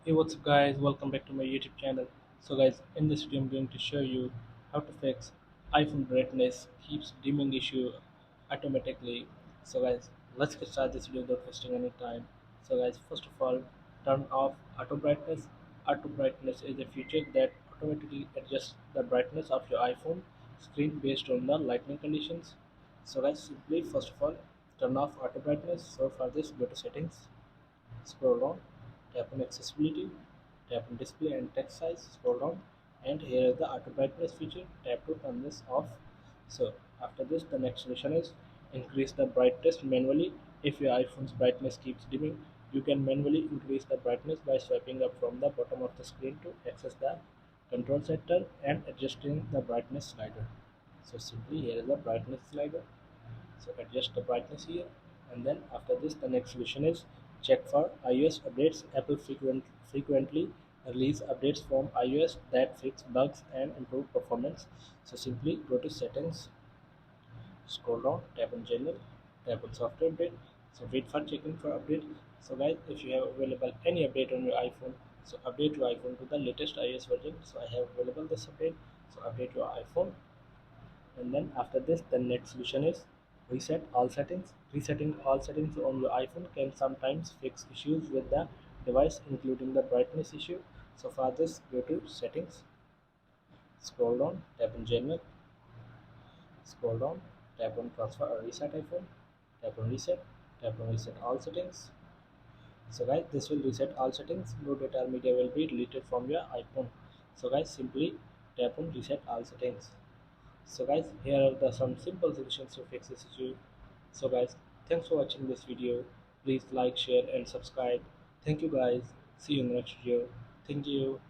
Hey, what's up guys, welcome back to my YouTube channel. So guys, in this video I'm going to show you how to fix iPhone brightness keeps dimming issue automatically. So guys, let's get started this video without wasting any time. So guys, first of all, turn off auto brightness. Auto brightness is a feature that automatically adjusts the brightness of your iPhone screen based on the lighting conditions. So guys, simply first of all, turn off auto brightness. So for this, go to settings. Scroll down, tap on accessibility, tap on display and text size, scroll down, and here is the auto brightness feature. Tap to turn this off. So after this, the next solution is increase the brightness manually. If your iPhone's brightness keeps dimming, you can manually increase the brightness by swiping up from the bottom of the screen to access the control center and adjusting the brightness slider. So simply here is the brightness slider. So adjust the brightness here, and then after this the next solution is check for iOS updates. Apple frequently release updates from iOS that fix bugs and improve performance. So simply go to settings, scroll down, tap on general, tap on software update. So wait for checking for update. So guys, if you have available any update on your iPhone, so update your iPhone to the latest iOS version. So I have available this update, so update your iPhone. And then after this, the next solution is reset all settings. Resetting all settings on your iPhone can sometimes fix issues with the device, including the brightness issue. So for this, go to settings, scroll down, tap on general, scroll down, tap on transfer or reset iPhone, tap on reset all settings. So guys, this will reset all settings. No data or media will be deleted from your iPhone. So guys, simply tap on reset all settings. So guys, here are some simple solutions to fix this issue. So guys, thanks for watching this video. Please like, share and subscribe. Thank you guys. See you in the next video. Thank you.